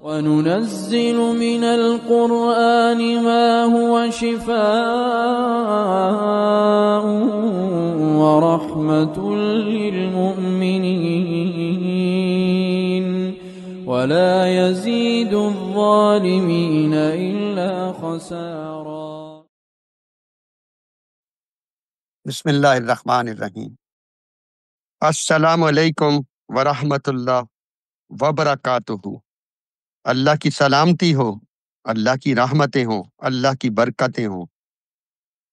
وَنُنَزِّلُ مِنَ الْقُرْآنِ مَا هُوَ شِفَاءٌ وَرَحْمَةٌ لِّلْمُؤْمِنِينَ وَلَا يَزِيدُ الظَّالِمِينَ إِلَّا خَسَارًا۔ بسم اللہ الرحمن الرحیم۔ السلام علیکم ورحمۃ اللہ وبرکاتہ۔ اللہ کی سلامتی ہو، اللہ کی رحمتیں ہوں، اللہ کی برکتیں ہوں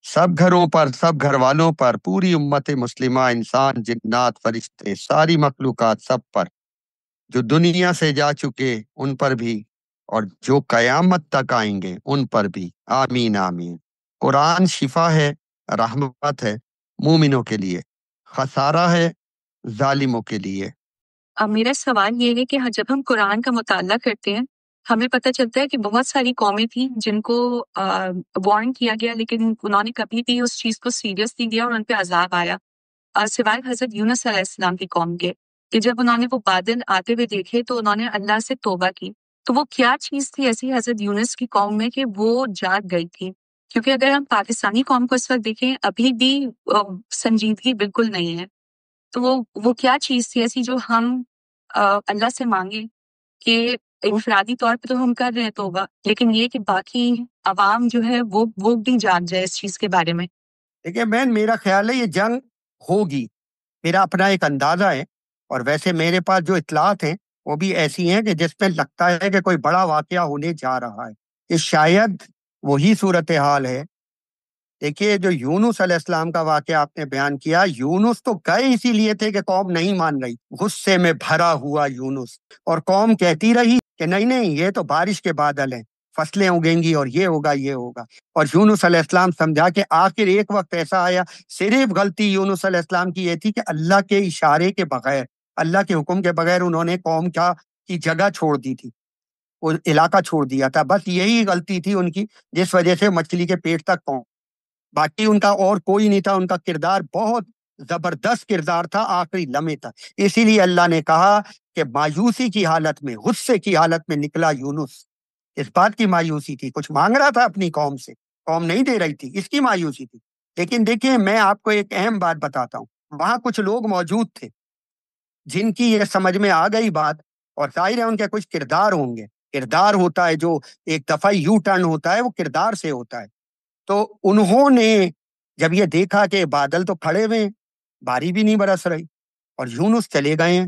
سب گھروں پر، سب گھر والوں پر، پوری امت مسلمہ، انسان، جنات، فرشتے، ساری مخلوقات سب پر، جو دنیا سے جا چکے ان پر بھی اور جو قیامت تک آئیں گے ان پر بھی، آمین آمین۔ قرآن شفا ہے، رحمت ہے مومنوں کے لیے، خسارہ ہے ظالموں کے لیے۔ اب میرا سوال یہ ہے کہ جب ہم قرآن کا مطالعہ کرتے ہیں ہمیں پتہ چلتا ہے کہ بہت ساری قومیں تھیں جن کو وارن کیا گیا، لیکن انہوں نے کبھی بھی اس چیز کو سیریس نہیں لیا اور ان پہ عذاب آیا، سوائے حضرت یونس علیہ السلام کی قوم کے، کہ جب انہوں نے وہ بادل آتے ہوئے دیکھے تو انہوں نے اللہ سے توبہ کی۔ تو وہ کیا چیز تھی ایسی حضرت یونس کی قوم میں کہ وہ جاگ گئی تھی؟ کیونکہ اگر ہم پاکستانی قوم کو اس وقت دیکھیں ابھی بھی سنجیدگی بالکل نہیں ہے، تو وہ کیا چیز تھی ایسی جو ہم اللہ سے مانگیں کہ انفرادی طور پہ تو ہم کر رہے ہیں توبہ، لیکن یہ کہ باقی عوام جو ہے وہ بھی جان جائے اس چیز کے بارے میں۔ دیکھیں بہن، میرا خیال ہے یہ جنگ ہوگی، میرا اپنا ایک اندازہ ہے، اور ویسے میرے پاس جو اطلاعات ہیں وہ بھی ایسی ہیں کہ جس میں لگتا ہے کہ کوئی بڑا واقعہ ہونے جا رہا ہے، کہ شاید وہی صورتحال ہے۔ دیکھیے، جو یونس علیہ السلام کا واقعہ آپ نے بیان کیا، یونس تو گئے اسی لیے تھے کہ قوم نہیں مان رہی، غصے میں بھرا ہوا یونس، اور قوم کہتی رہی کہ نہیں نہیں، یہ تو بارش کے بادل ہیں، فصلیں اگیں گی اور یہ ہوگا یہ ہوگا، اور یونس علیہ السلام سمجھا کہ آخر ایک وقت ایسا آیا، صرف غلطی یونس علیہ السلام کی یہ تھی کہ اللہ کے اشارے کے بغیر، اللہ کے حکم کے بغیر انہوں نے قوم کی جگہ چھوڑ دی تھی، وہ علاقہ چھوڑ دیا تھا، بس یہی غلطی تھی ان کی جس وجہ سے مچھلی کے پیٹ تک پہنچ، باقی ان کا اور کوئی نہیں تھا۔ ان کا کردار بہت زبردست کردار تھا آخری لمحے تک، اسی لیے اللہ نے کہا کہ مایوسی کی حالت میں، غصے کی حالت میں نکلا یونس۔ اس بات کی مایوسی تھی، کچھ مانگ رہا تھا اپنی قوم سے، قوم نہیں دے رہی تھی، اس کی مایوسی تھی۔ لیکن دیکھیں، میں آپ کو ایک اہم بات بتاتا ہوں، وہاں کچھ لوگ موجود تھے جن کی یہ سمجھ میں آ گئی بات، اور ظاہر ہے ان کے کچھ کردار ہوں گے، کردار ہوتا ہے جو ایک دفعہ یو ٹرن ہوتا ہے، وہ کردار سے ہوتا ہے۔ تو انہوں نے جب یہ دیکھا کہ بادل تو کھڑے ہوئے ہیں، باری بھی نہیں برس رہی، اور یونس چلے گئے ہیں،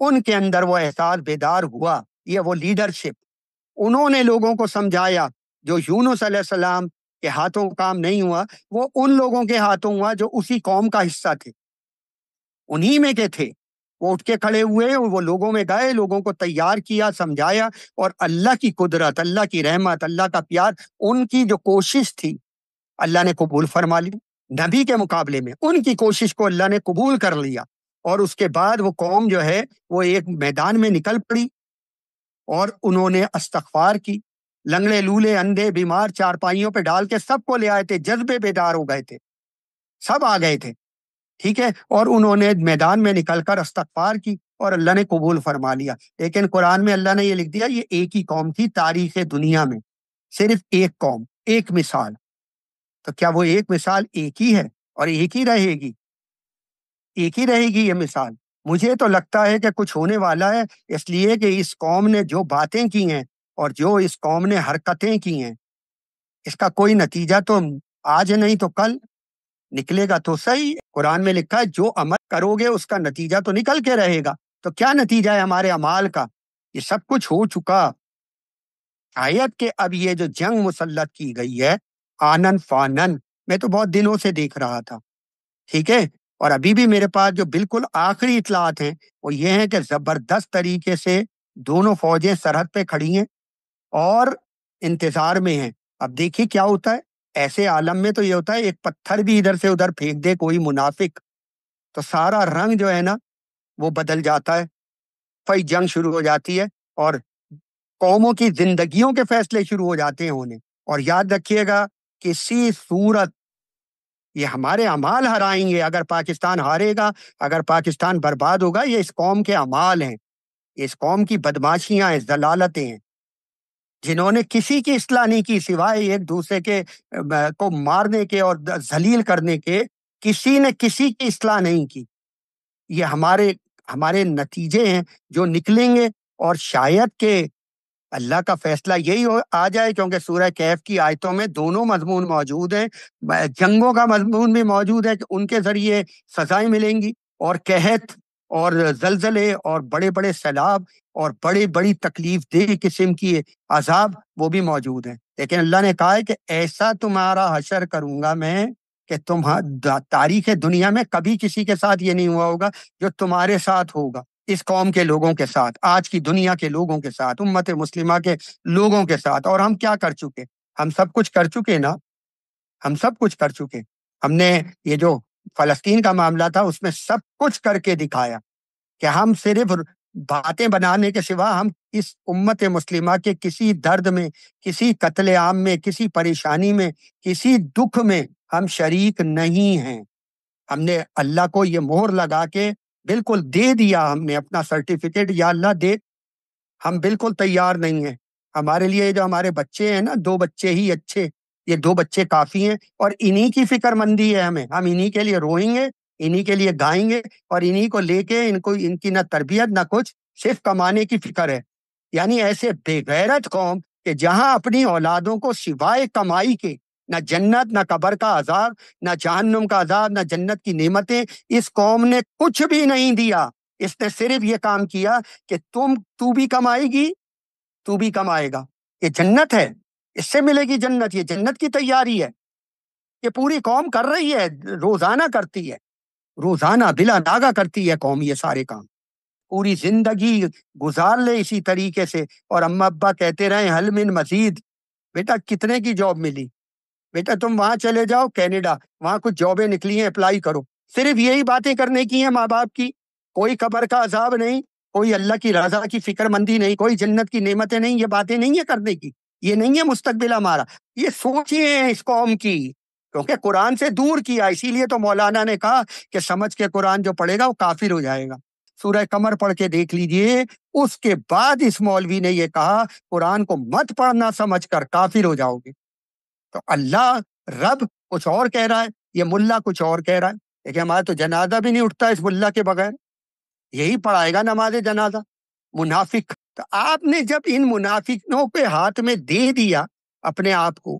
ان کے اندر وہ احساس بیدار ہوا، یہ وہ لیڈرشپ، انہوں نے لوگوں کو سمجھایا۔ جو یونس علیہ السلام کے ہاتھوں کام نہیں ہوا، وہ ان لوگوں کے ہاتھوں ہوا جو اسی قوم کا حصہ تھے، انہی میں کے تھے۔ وہ اٹھ کے کھڑے ہوئے، وہ لوگوں میں گئے، لوگوں کو تیار کیا، سمجھایا، اور اللہ کی قدرت، اللہ کی رحمت، اللہ کا پیار، ان کی جو کوشش تھی اللہ نے قبول فرما لی۔ نبی کے مقابلے میں ان کی کوشش کو اللہ نے قبول کر لیا، اور اس کے بعد وہ قوم جو ہے وہ ایک میدان میں نکل پڑی، اور انہوں نے استغفار کی، لنگڑے، لولے، اندھے، بیمار چارپائیوں پہ ڈال کے سب کو لے آئے تھے، جذبے بیدار ہو گئے تھے، سب آ گئے تھے، ٹھیک ہے، اور انہوں نے میدان میں نکل کر استغفار کی اور اللہ نے قبول فرما لیا۔ لیکن قرآن میں اللہ نے یہ لکھ دیا، یہ ایک ہی قوم تھی تاریخ دنیا میں، صرف ایک قوم، ایک مثال۔ تو کیا وہ ایک مثال ایک ہی ہے اور ایک ہی رہے گی؟ ایک ہی رہے گی یہ مثال؟ مجھے تو لگتا ہے کہ کچھ ہونے والا ہے، اس لیے کہ اس قوم نے جو باتیں کی ہیں اور جو اس قوم نے حرکتیں کی ہیں، اس کا کوئی نتیجہ تو آج نہیں تو کل نکلے گا۔ تو صحیح، قرآن میں لکھا ہے جو عمل کرو گے اس کا نتیجہ تو نکل کے رہے گا۔ تو کیا نتیجہ ہے ہمارے اعمال کا؟ یہ سب کچھ ہو چکا، شاید کہ اب یہ جو جنگ مسلط کی گئی ہے آنن فانن، میں تو بہت دنوں سے دیکھ رہا تھا، ٹھیک ہے، اور ابھی بھی میرے پاس جو بالکل آخری اطلاعات ہیں وہ یہ ہیں کہ زبردست طریقے سے دونوں فوجیں سرحد پہ کھڑی ہیں اور انتظار میں ہیں۔ اب دیکھیے کیا ہوتا ہے، ایسے عالم میں تو یہ ہوتا ہے ایک پتھر بھی ادھر سے ادھر پھینک دے کوئی منافق تو سارا رنگ جو ہے نا وہ بدل جاتا ہے، پھر جنگ شروع ہو جاتی ہے، اور قوموں کی زندگیوں کے فیصلے شروع ہو جاتے ہیں ہونے۔ اور یاد رکھیے گا، کسی صورت یہ ہمارے اعمال ہرائیں گے، اگر پاکستان ہارے گا، اگر پاکستان برباد ہوگا، یہ اس قوم کے اعمال ہیں۔ اس قوم کی بدماشیاں ہیں، ضلالتیں ہیں، جنہوں نے کسی کی اصلاح نہیں کی سوائے ایک دوسرے کے کو مارنے کے اور ذلیل کرنے کے، کسی نے کسی کی اصلاح نہیں کی۔ یہ ہمارے نتیجے ہیں جو نکلیں گے، اور شاید کہ اللہ کا فیصلہ یہی آ جائے، کیونکہ سورہ کہف کی آیتوں میں دونوں مضمون موجود ہیں، جنگوں کا مضمون بھی موجود ہے کہ ان کے ذریعے سزائیں ملیں گی، اور قحط اور زلزلے اور بڑے بڑے سیلاب اور بڑی تکلیف دہ قسم کی عذاب وہ بھی موجود ہیں۔ لیکن اللہ نے کہا ہے کہ ایسا تمہارا حشر کروں گا میں کہ تاریخ دنیا میں کبھی کسی کے ساتھ یہ نہیں ہوا ہوگا جو تمہارے ساتھ ہوگا، اس قوم کے لوگوں کے ساتھ، آج کی دنیا کے لوگوں کے ساتھ، امت مسلمہ کے لوگوں کے ساتھ۔ اور ہم کیا کر چکے؟ ہم سب کچھ کر چکے نا، ہم سب کچھ کر چکے۔ ہم نے یہ جو فلسطین کا معاملہ تھا اس میں سب کچھ کر کے دکھایا کہ ہم صرف باتیں بنانے کے سوا ہم اس امت مسلمہ کے کسی درد میں، کسی قتل عام میں، کسی پریشانی میں، کسی دکھ میں ہم شریک نہیں ہیں۔ ہم نے اللہ کو یہ مہر لگا کے بالکل دے دیا، ہم نے اپنا سرٹیفکیٹ، یا اللہ دے، ہم بالکل تیار نہیں ہیں۔ ہمارے لیے جو ہمارے بچے ہیں نا، 2 بچے ہی اچھے، یہ 2 بچے کافی ہیں، اور انہی کی فکر مندی ہے ہمیں، ہم انہی کے لیے روئیں گے، انہی کے لیے گائیں گے، اور انہی کو لے کے ان کی نہ تربیت نہ کچھ، صرف کمانے کی فکر ہے۔ یعنی ایسے بے غیرت قوم کہ جہاں اپنی اولادوں کو سوائے کمائی کے نہ جنت، نہ قبر کا عذاب، نہ جہنم کا عذاب، نہ جنت کی نعمتیں، اس قوم نے کچھ بھی نہیں دیا۔ اس نے صرف یہ کام کیا کہ تو بھی کمائے گی، تو بھی کمائے گا، یہ جنت ہے، اس سے ملے گی جنت، یہ جنت کی تیاری ہے۔ یہ پوری قوم کر رہی ہے، روزانہ کرتی ہے، روزانہ بلا ناغہ کرتی ہے قوم یہ سارے کام، پوری زندگی گزار لے اسی طریقے سے، اور اماں ابا کہتے رہے حل من مزید، بیٹا کتنے کی جاب ملی، بیٹا تم وہاں چلے جاؤ کینیڈا، وہاں کچھ جابیں نکلی ہیں، اپلائی کرو۔ صرف یہی باتیں کرنے کی ہیں ماں باپ کی، کوئی قبر کا عذاب نہیں، کوئی اللہ کی رضا کی فکر مندی نہیں، کوئی جنت کی نعمتیں نہیں، یہ باتیں نہیں ہیں کرنے کی، یہ نہیں ہے مستقبل ہمارا، یہ سوچیں ہیں اس قوم کی، کیونکہ قرآن سے دور کیا۔ اسی لیے تو مولانا نے کہا کہ سمجھ کے قرآن جو پڑھے گا وہ کافر ہو جائے گا۔ سورہ قمر پڑھ کے دیکھ لیجئے، اس کے بعد اس مولوی نے یہ کہا قرآن کو مت پڑھنا سمجھ کر کافر ہو جاؤ گے۔ تو اللہ رب کچھ اور کہہ رہا ہے، یہ ملا کچھ اور کہہ رہا ہے، لیکن ہمارا تو جنازہ بھی نہیں اٹھتا اس ملا کے بغیر، یہی پڑھائے گا نماز جنازہ، منافق۔ تو آپ نے جب ان منافقوں کے ہاتھ میں دے دیا اپنے آپ کو،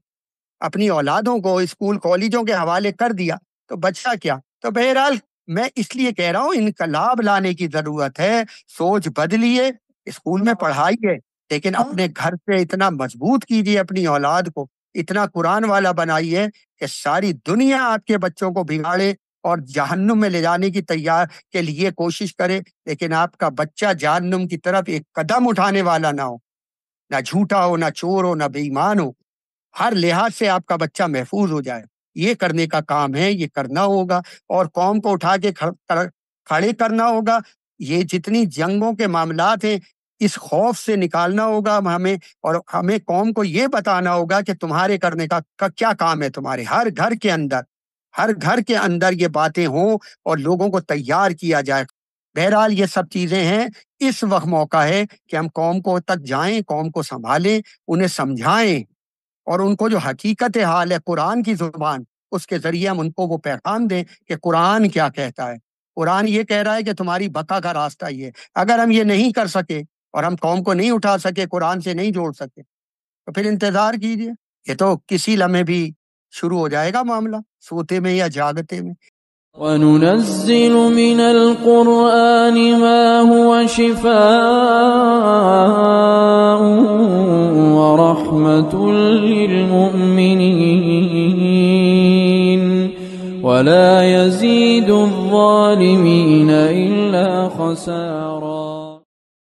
اپنی اولادوں کو اسکول کالجوں کے حوالے کر دیا، تو بچا کیا؟ تو بہرحال میں اس لیے کہہ رہا ہوں انقلاب لانے کی ضرورت ہے، سوچ بدلیے، اسکول میں پڑھائیے، لیکن اپنے گھر سے اتنا مضبوط کیجیے اپنی اولاد کو، اتنا قرآن والا بنائیے کہ ساری دنیا آپ کے بچوں کو بگاڑے اور جہنم میں لے جانے کی تیار کے لیے کوشش کرے، لیکن آپ کا بچہ جہنم کی طرف ایک قدم اٹھانے والا نہ ہو، نہ جھوٹا ہو، نہ چور ہو، نہ بے ایمان ہو، ہر لحاظ سے آپ کا بچہ محفوظ ہو جائے۔ یہ کرنے کا کام ہے، یہ کرنا ہوگا، اور قوم کو اٹھا کے کھڑے کرنا ہوگا۔ یہ جتنی جنگوں کے معاملات ہیں اس خوف سے نکالنا ہوگا ہمیں، اور ہمیں قوم کو یہ بتانا ہوگا کہ تمہارے کرنے کا کیا کام ہے، تمہارے ہر گھر کے اندر یہ باتیں ہوں اور لوگوں کو تیار کیا جائے۔ بہرحال یہ سب چیزیں ہیں، اس وقت موقع ہے کہ ہم قوم کو تک جائیں، قوم کو سنبھالیں، انہیں سمجھائیں، اور ان کو جو حقیقت حال ہے قرآن کی زبان، اس کے ذریعے ہم ان کو وہ پیغام دیں کہ قرآن کیا کہتا ہے۔ قرآن یہ کہہ رہا ہے کہ تمہاری بقا کا راستہ یہ ہے۔ اگر ہم یہ نہیں کر سکے اور ہم قوم کو نہیں اٹھا سکے، قرآن سے نہیں جوڑ سکے، تو پھر انتظار کیجیے، یہ تو کسی لمحے بھی شروع ہو جائے گا معاملہ، سوتے میں یا جاگتے میں۔ وَنُنَزِّلُ مِنَ الْقُرْآنِ مَا هُوَ شِفَاءٌ وَرَحْمَةٌ لِّلْمُؤْمِنِينَ وَلَا يَزِيدُ الظَّالِمِينَ إِلَّا خَسَارًا۔